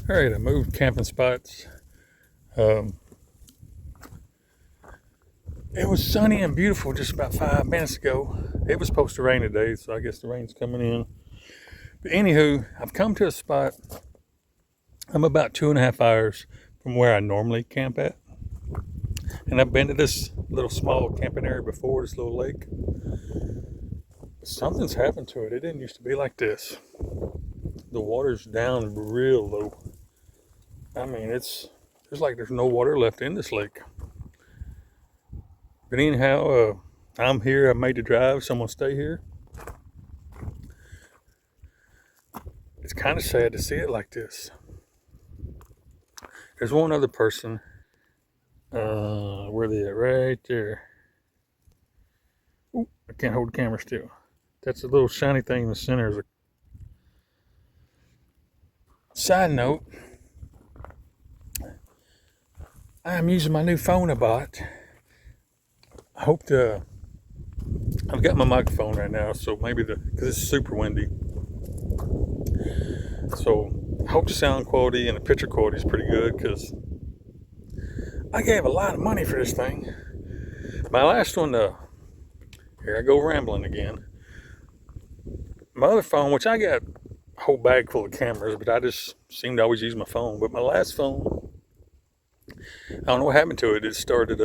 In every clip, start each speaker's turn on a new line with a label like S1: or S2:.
S1: All right, I moved camping spots. Um, it was sunny and beautiful just about 5 minutes ago. It was supposed to rain today, so I guess the rain's coming in. But anywho, I've come to a spot. I'm about 2.5 hours from where I normally camp at. And I've been to this little small camping area before, this little lake. Something's happened to it. It didn't used to be like this. The water's down real low. I mean, there's no water left in this lake. But anyhow, I'm here. I made the drive, so I'm gonna stay here. It's kind of sad to see it like this. There's one other person. Where they at? Right there. Ooh, I can't hold the camera still. That's a little shiny thing in the center. Side note, I'm using my new phone I bought. I hope I've got my microphone right now, so maybe because it's super windy. So I hope the sound quality and the picture quality is pretty good, because I gave a lot of money for this thing. My last one, here I go rambling again. My other phone, which I got a whole bag full of cameras, but I just seem to always use my phone. But my last phone, I don't know what happened to it. It started,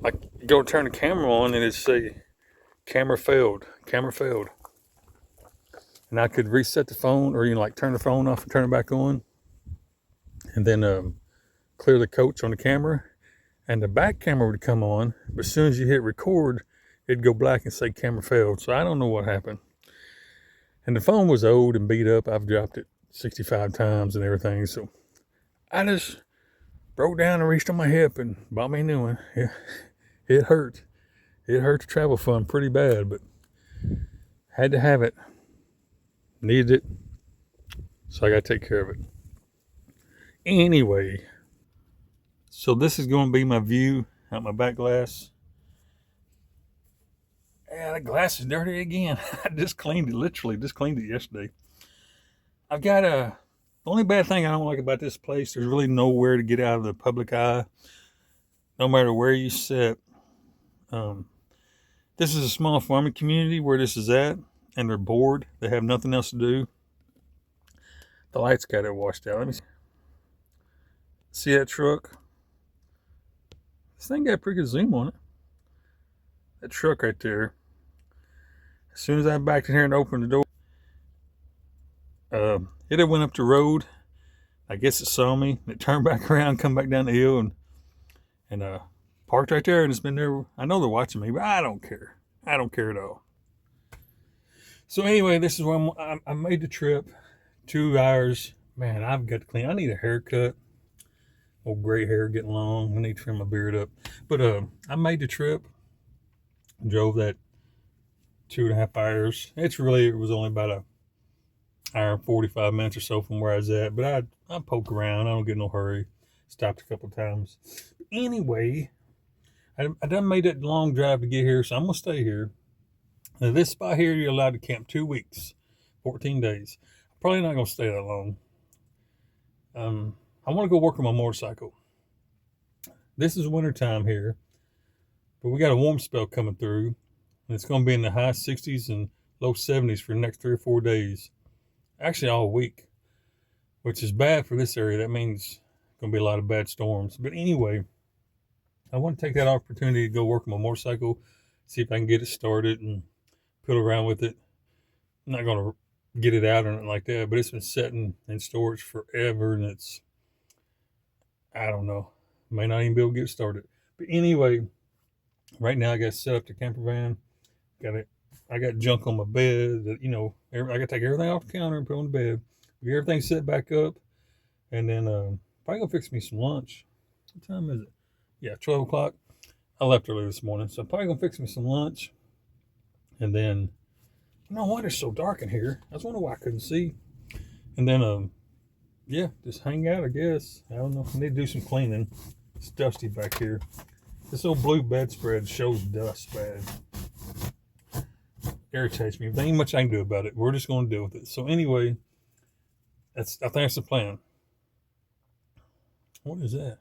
S1: like, you go to turn the camera on and it'd say, camera failed. And I could reset the phone, or like turn the phone off and turn it back on. And then clear the coach on the camera. And the back camera would come on. But as soon as you hit record, it'd go black and say camera failed. So I don't know what happened. And the phone was old and beat up. I've dropped it 65 times and everything. So I just broke down and reached on my hip and bought me a new one. Yeah, it hurt. It hurt the travel fund pretty bad, but had to have it. Needed it. So I got to take care of it. Anyway, so this is going to be my view out my back glass. Yeah, the glass is dirty again. I just cleaned it, literally just cleaned it yesterday. I've got the only bad thing I don't like about this place, there's really nowhere to get out of the public eye, no matter where you sit. This is a small farming community where this is at, and they're bored. They have nothing else to do. The lights got it washed out. Let me see that truck. This thing got a pretty good zoom on it. That truck right there. As soon as I backed in here and opened the door, it had went up the road. I guess it saw me. It turned back around, come back down the hill, and parked right there. And it's been there. I know they're watching me, but I don't care. I don't care at all. So anyway, this is when I made the trip. 2 hours. Man, I've got to clean. I need a haircut. Old gray hair getting long. I need to trim my beard up. But I made the trip. Drove that 2.5 hours. It was only about an hour and 45 minutes or so from where I was at. But I poke around. I don't get no hurry. Stopped a couple times. Anyway, I done made that long drive to get here, so I'm going to stay here. Now, this spot here, you're allowed to camp 2 weeks, 14 days. I'm probably not going to stay that long. I want to go work on my motorcycle. This is winter time here, but we got a warm spell coming through, and it's going to be in the high 60s and low 70s for the next 3 or 4 days. Actually, all week, which is bad for this area. That means there's going to be a lot of bad storms. But anyway, I want to take that opportunity to go work on my motorcycle, see if I can get it started and piddle around with it. I'm not going to get it out or anything like that, but it's been sitting in storage forever, and I don't know, may not even be able to get started. But anyway, right now I got to set up the camper van. I got junk on my bed that, I got to take everything off the counter and put it on the bed, get everything set back up, and then probably gonna fix me some lunch. What time is it? Yeah, 12 o'clock. I left early this morning, so I'm probably gonna fix me some lunch, and then no wonder it's so dark in here. I was wondering why I couldn't see. And then yeah, just hang out, I guess. I don't know. I need to do some cleaning. It's dusty back here. This old blue bedspread shows dust bad. Irritates me. There ain't much I can do about it. We're just going to deal with it. So anyway, I think that's the plan. What is that?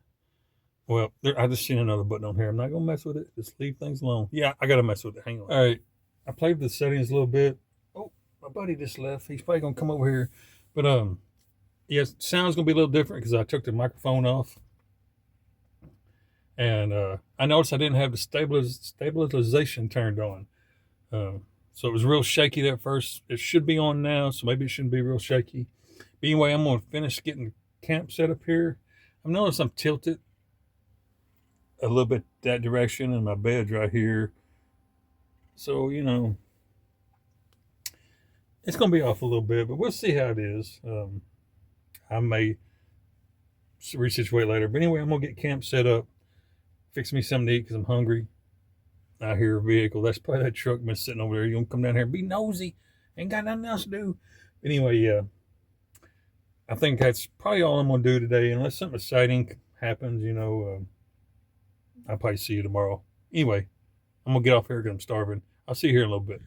S1: Well, I just seen another button on here. I'm not gonna mess with it. Just leave things alone. Yeah, I gotta mess with it. Hang on. All right, I played with the settings a little bit. Oh, my buddy just left. He's probably gonna come over here, but yeah, sound's gonna be a little different because I took the microphone off, and I noticed I didn't have the stabilization turned on. So it was real shaky there at first. It should be on now, so maybe it shouldn't be real shaky. But anyway, I'm gonna finish getting the camp set up here. I've noticed I'm tilted a little bit that direction, and my bed's right here. So, you know, it's going to be off a little bit, but we'll see how it is. I may resituate later. But anyway, I'm going to get camp set up, fix me something to eat because I'm hungry. I hear a vehicle. That's probably that truck been sitting over there. You going to come down here and be nosy. Ain't got nothing else to do. But anyway, yeah. I think that's probably all I'm going to do today. Unless something exciting happens, you know, I'll probably see you tomorrow. Anyway, I'm going to get off here because I'm starving. I'll see you here in a little bit.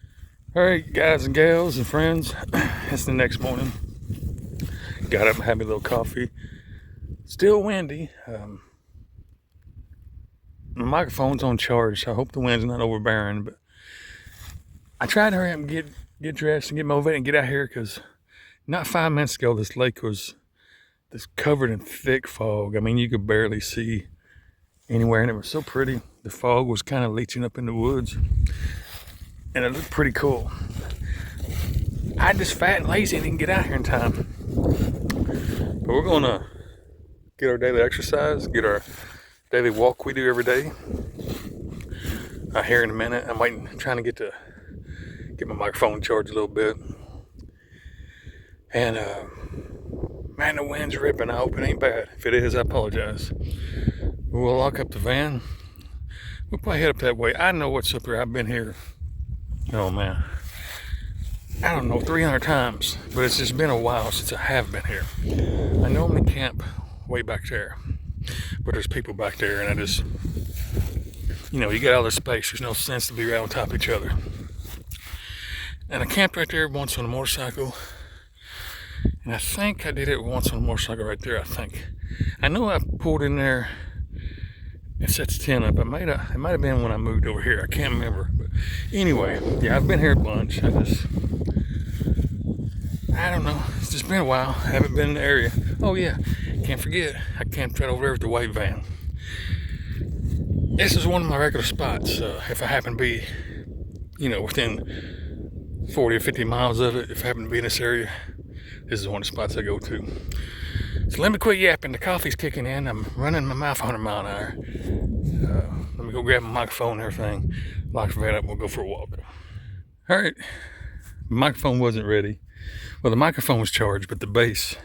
S1: All right, guys and gals and friends, it's the next morning. Got up and had me a little coffee. Still windy. My microphone's on charge, so I hope the wind's not overbearing. But I tried to hurry up and get dressed and get motivated and get out here because not 5 minutes ago, this lake was just covered in thick fog. I mean, you could barely see anywhere, and it was so pretty. The fog was kind of leaching up in the woods, and it looked pretty cool. I just fat and lazy and didn't get out here in time. But we're gonna get our daily exercise, get our daily walk we do every day. Here in a minute. I'm waiting, trying to get my microphone charged a little bit. And man, the wind's ripping. I hope it ain't bad. If it is, I apologize. We'll lock up the van. We'll probably head up that way. I know what's up here. I've been here. Oh man, I don't know, 300 times, but it's just been a while since I have been here. I normally camp way back there, but there's people back there, and I just, you know, you got all this space. There's no sense to be right on top of each other. And I camped right there once on a motorcycle, and I think I did it once on a motorcycle right there. I know I pulled in there and set the tent up. It might have been when I moved over here. I can't remember. But anyway, yeah, I've been here a bunch. I don't know. It's just been a while. I haven't been in the area. Oh yeah, can't forget. I camped right over there with the white van. This is one of my regular spots. If I happen to be, you know, within 40 or 50 miles of it, if I happen to be in this area, this is one of the spots I go to. So let me quit yapping. The coffee's kicking in. I'm running my mouth 100 mile an hour. Let me go grab my microphone and everything. Lock the van up and we'll go for a walk. All right. The microphone wasn't ready. Well, the microphone was charged, but the bass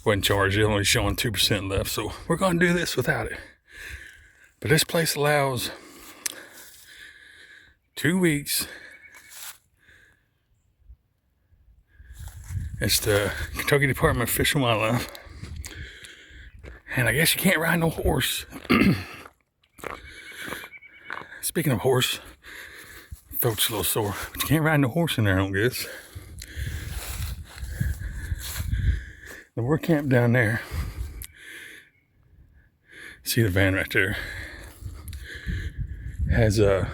S1: wasn't charged. It only showing 2% left. So we're going to do this without it. But this place allows 2 weeks. It's the Kentucky Department of Fish and Wildlife. And I guess you can't ride no horse. Speaking of horse, throat's a little sore. But you can't ride no horse in there, I don't guess. And we're camped down there. See the van right there. Has a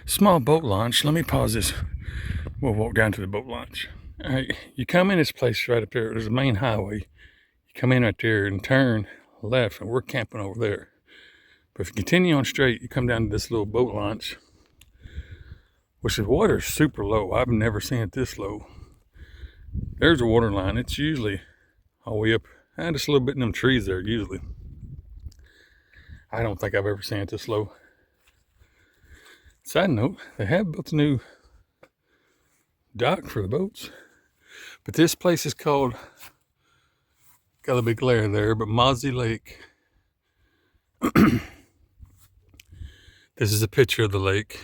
S1: small boat launch. Let me pause this. We'll walk down to the boat launch. All right, you come in this place right up there. There's a main highway. You come in right there and turn left, and we're camping over there. But if you continue on straight, you come down to this little boat launch, which the water's super low. I've never seen it this low. There's a water line. It's usually all the way up, and just a little bit in them trees there, usually. I don't think I've ever seen it this low. Side note, they have built a new dock for the boats. But this place is called, got a big glare there, but Mozzie Lake. This is a picture of the lake,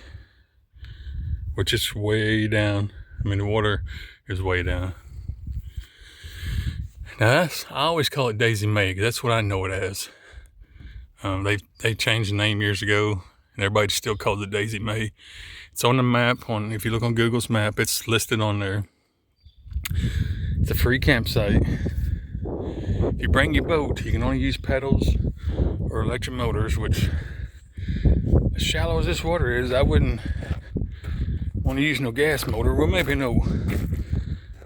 S1: which is way down. I mean, the water is way down. Now I always call it Daisy May, because that's what I know it as. They changed the name years ago, and everybody still calls it Daisy May. It's on the map. If you look on Google's map, it's listed on there. It's a free campsite. If you bring your boat, you can only use pedals or electric motors, which, as shallow as this water is, I wouldn't want to use no gas motor. Well, maybe no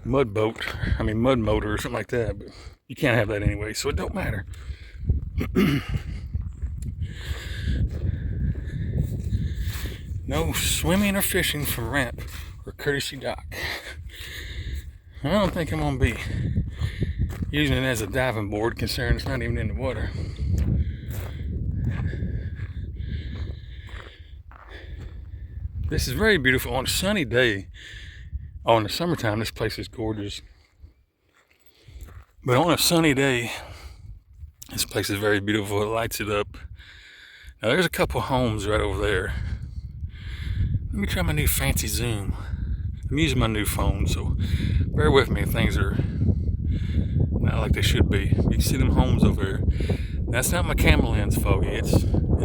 S1: mud motor or something like that, but you can't have that anyway, so it don't matter. No swimming or fishing from ramp or courtesy dock. I don't think I'm gonna be using it as a diving board, considering it's not even in the water. This is very beautiful on a sunny day. Oh, in the summertime, this place is gorgeous. But on a sunny day, this place is very beautiful. It lights it up. Now, there's a couple homes right over there. Let me try my new fancy zoom. I'm using my new phone, so bear with me if things are not like they should be. You can see them homes over there. That's not my camera lens foggy. It's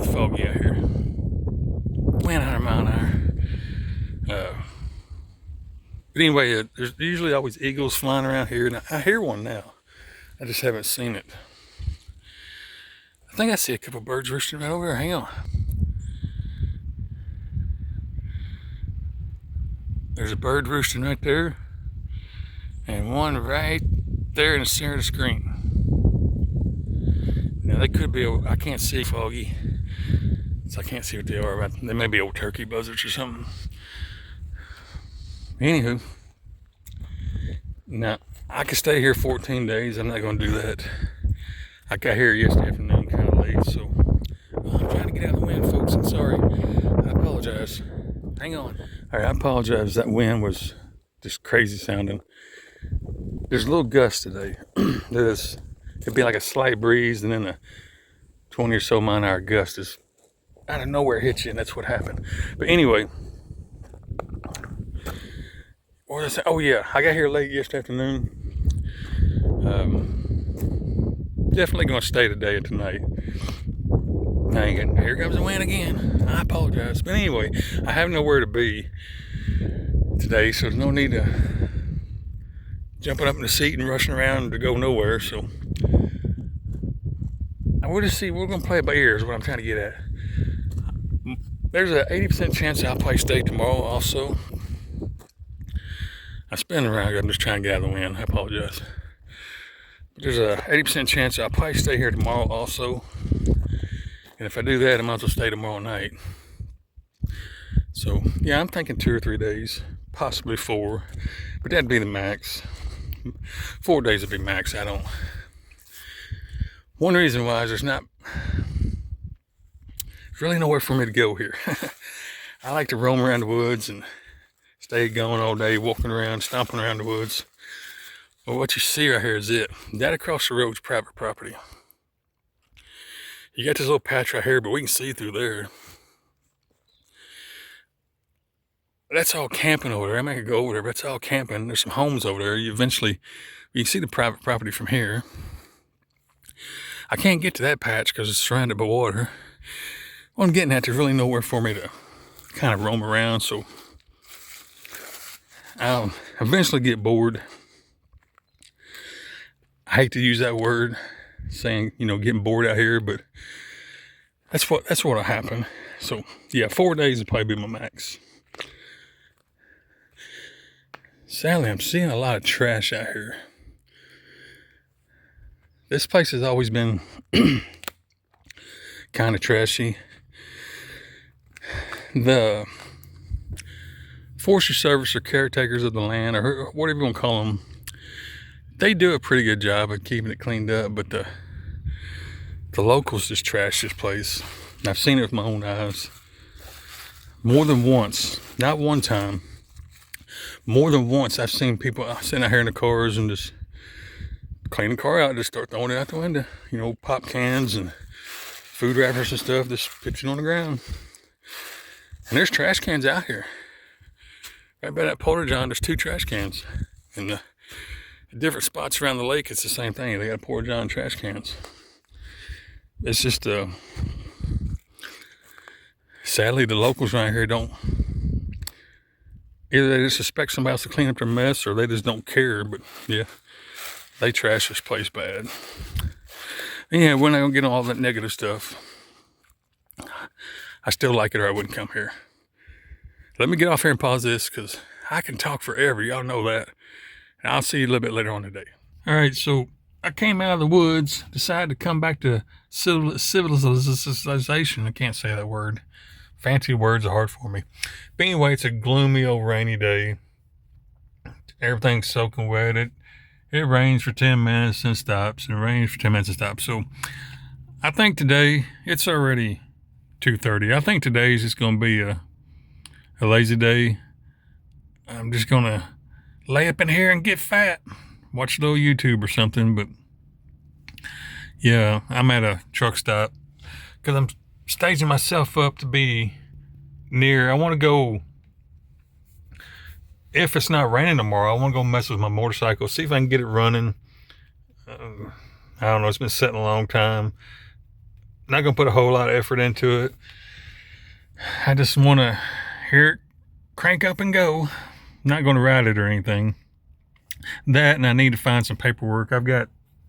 S1: foggy out here. 100 mile an hour. But anyway, there's usually always eagles flying around here, and I hear one now. I just haven't seen it. I think I see a couple birds roosting right over there. Hang on. There's a bird roosting right there, and one right there in the center of the screen. Now they could be, I can't see foggy, so I can't see what they are. They may be old turkey buzzards or something. Anywho, now I could stay here 14 days. I'm not going to do that. I got here yesterday afternoon kind of late, so I'm trying to get out of the wind, folks. I'm sorry. I apologize. Hang on. All right, I apologize. That wind was just crazy sounding. There's a little gust today. It'd be like a slight breeze, and then a 20 or so mile an hour gust is out of nowhere hit you, and that's what happened. But anyway, what was I saying? Oh yeah, I got here late yesterday afternoon. Definitely gonna stay today and tonight. Here comes the wind again. I apologize. But anyway, I have nowhere to be today, so there's no need to jumping up in the seat and rushing around to go nowhere. So we'll just see. We're going to play it by ear is what I'm trying to get at. There's an 80% chance I'll probably stay tomorrow also. I spin around. I'm just trying to get out of the wind. I apologize. But there's a 80% chance I'll probably stay here tomorrow also. And if I do that, I might as well stay tomorrow night. So, yeah, I'm thinking 2 or 3 days, possibly 4. But that'd be the max. 4 days would be max. One reason why is there's really nowhere for me to go here. I like to roam around the woods and stay going all day, walking around, stomping around the woods. Well, what you see right here is it. That across the road is private property. You got this little patch right here, but we can see through there. That's all camping over there. I could go over there, but it's all camping. There's some homes over there. You can see the private property from here. I can't get to that patch because it's surrounded by water. What I'm getting at, there's really nowhere for me to kind of roam around, so I'll eventually get bored. I hate to use that word, saying, getting bored out here, but that's what'll happen. So yeah, 4 days would probably be my max. Sadly, I'm seeing a lot of trash out here. This place has always been kind of trashy. The Forestry Service or caretakers of the land, or whatever you want to call them, they do a pretty good job of keeping it cleaned up, but the locals just trash this place. And I've seen it with my own eyes more than once, not one time. More than once, I've seen people sitting out here in the cars and just clean the car out, just start throwing it out the window. Pop cans and food wrappers and stuff, just pitching on the ground. And there's trash cans out here. Right by that porta john, there's 2 trash cans. And the different spots around the lake, it's the same thing. They got porta john trash cans. It's just, sadly, the locals around here don't. Either they just expect somebody else to clean up their mess, or they just don't care. But yeah, They trash this place bad. Yeah, we're not gonna get all that negative stuff. I still like it, or I wouldn't come here. Let me get off here and pause this, because I can talk forever. Y'all know that. And I'll see you a little bit later on today. All right, so I came out of the woods, decided to come back to civilization. I can't say that word. Fancy words are hard for me. But anyway, it's a gloomy old rainy day. Everything's soaking wet. It rains for 10 minutes and stops, and it rains for 10 minutes and stops. So I think today, it's already 2:30. I think today's just going to be a lazy day. I'm just going to lay up in here and get fat. Watch a little YouTube or something. But yeah, I'm at a truck stop because I'm staging myself up to be near. I want to go, if it's not raining tomorrow, I want to go mess with my motorcycle, see if I can get it running. I don't know, it's been sitting a long time. Not going to put a whole lot of effort into it. I just want to hear it crank up and go. Not going to ride it or anything. That, and I need to find some paperwork. I've got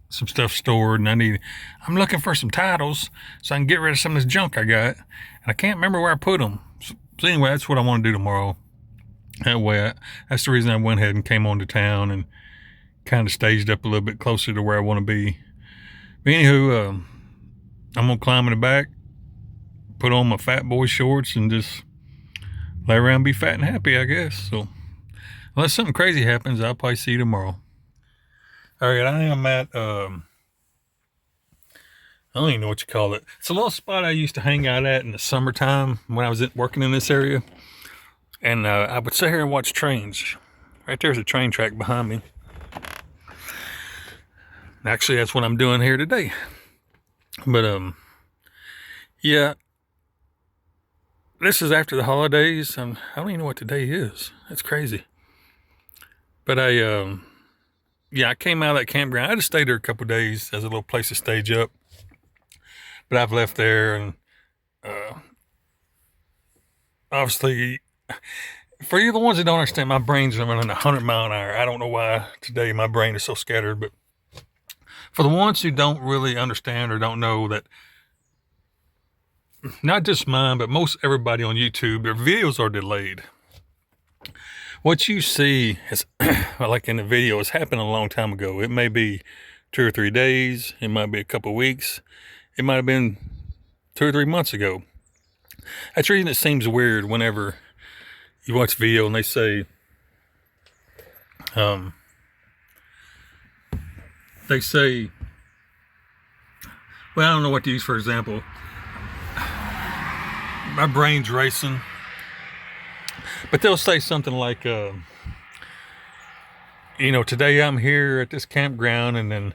S1: some stuff stored, and I'm looking for some titles so I can get rid of some of this junk I got. And I can't remember where I put them. So anyway, that's what I want to do tomorrow. That way, that's the reason I went ahead and came on to town and kind of staged up a little bit closer to where I want to be. But anywho, I'm going to climb in the back, put on my fat boy shorts, and just lay around and be fat and happy, I guess. So unless something crazy happens, I'll probably see you tomorrow. All right, I am at, I don't even know what you call it. It's a little spot I used to hang out at in the summertime when I was working in this area. And I would sit here and watch trains. Right there's a train track behind me. Actually, that's what I'm doing here today. But, yeah. This is after the holidays. I don't even know what today is. That's crazy. But I came out of that campground. I just stayed there a couple days as a little place to stage up. But I've left there, and obviously, for you the ones that don't understand, my brain's running 100 mile an hour. I don't know why today my brain is so scattered, but for the ones who don't really understand or don't know that, not just mine, but most everybody on YouTube, their videos are delayed. What you see is, like in the video, has happened a long time ago. It may be 2 or 3 days. It might be a couple of weeks. It might have been 2 or 3 months ago. That's the reason it seems weird whenever you watch a video and they say, well, I don't know what to use for example. My brain's racing. But they'll say something like, today I'm here at this campground, and then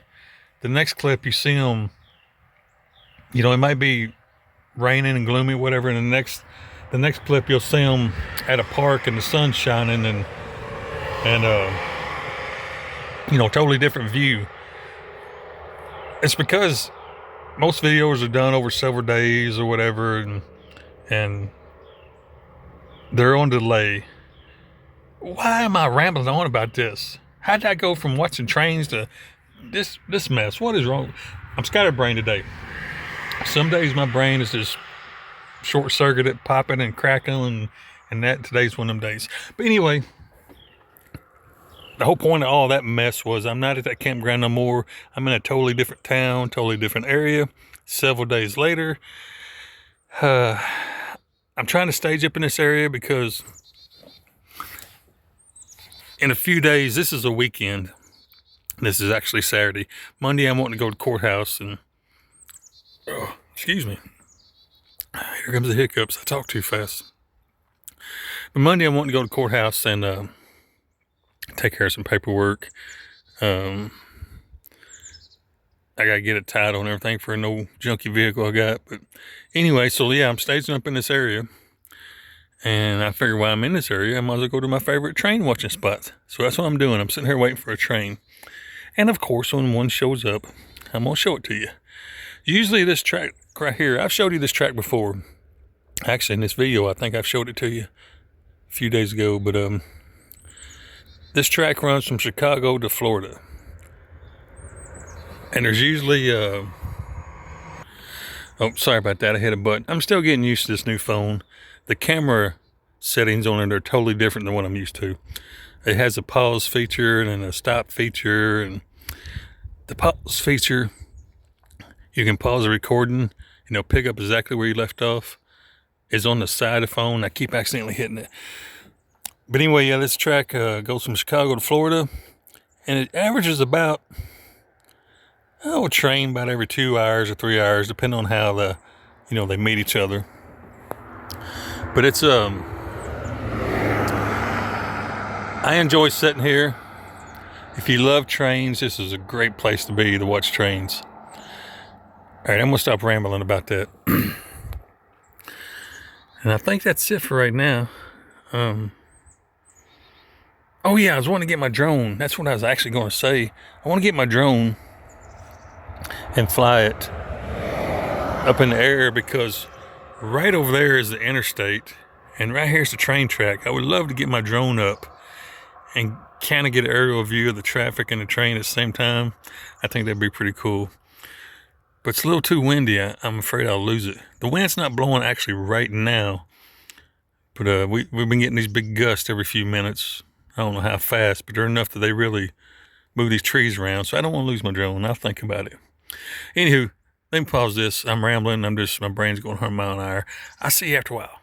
S1: the next clip you see them, it might be raining and gloomy, whatever, and the next clip you'll see them at a park and the sun's shining, and totally different view. It's because most videos are done over several days or whatever, and they're on delay. Why am I rambling on about this? How did I go from watching trains to this mess? What is wrong? I'm scatterbrained today. Some days my brain is just short-circuited, popping and crackling, and that today's one of them days. But anyway, the whole point of all that mess was I'm not at that campground no more. I'm in a totally different town, totally different area. Several days later, I'm trying to stage up in this area because in a few days, this is a weekend. This is actually Saturday. Monday, I'm wanting to go to the courthouse and, excuse me. Here comes the hiccups. I talk too fast. But Monday, I'm wanting to go to the courthouse and take care of some paperwork. I got to get a title and everything for an old junky vehicle I got. But anyway, so yeah, I'm staging up in this area. And I figure while I'm in this area, I might as well go to my favorite train watching spots. So that's what I'm doing. I'm sitting here waiting for a train. And of course, when one shows up, I'm going to show it to you. Usually this track right here, I've showed you this track before. Actually, in this video, I think I've showed it to you a few days ago. But this track runs from Chicago to Florida. And there's usually, oh, sorry about that. I hit a button. I'm still getting used to this new phone. The camera settings on it are totally different than what I'm used to. It has a pause feature and a stop feature. And the pause feature, you can pause the recording, pick up exactly where you left off. Is on the side of the phone. I keep accidentally hitting it. But anyway, yeah, this track goes from Chicago to Florida. And it averages about, a train about every 2 hours or 3 hours, depending on how they meet each other. But it's, I enjoy sitting here. If you love trains, this is a great place to be to watch trains. All right, I'm gonna stop rambling about that. And I think that's it for right now. Oh yeah, I was wanting to get my drone. That's what I was actually going to say. I want to get my drone and fly it up in the air, because right over there is the interstate and right here's the train track. I would love to get my drone up and kind of get an aerial view of the traffic and the train at the same time. I think that'd be pretty cool. But it's a little too windy. I'm afraid I'll lose it. The wind's not blowing actually right now, but we've been getting these big gusts every few minutes. I don't know how fast, but they're enough that they really move these trees around. So I don't want to lose my drone. I'll think about it. Anywho, let me pause this. I'm rambling. My brain's going 100 mile an hour. I'll see you after a while.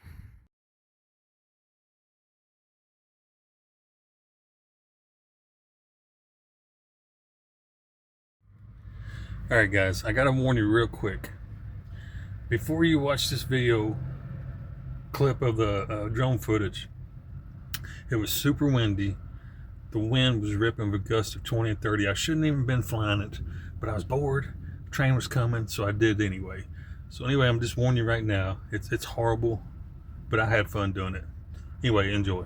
S1: All right, guys, I got to warn you real quick. Before you watch this video clip of the drone footage, it was super windy. The wind was ripping with gusts of 20 and 30. I shouldn't even been flying it, but I was bored. The train was coming, so I did anyway. So anyway, I'm just warning you right now. It's horrible, but I had fun doing it. Anyway, enjoy.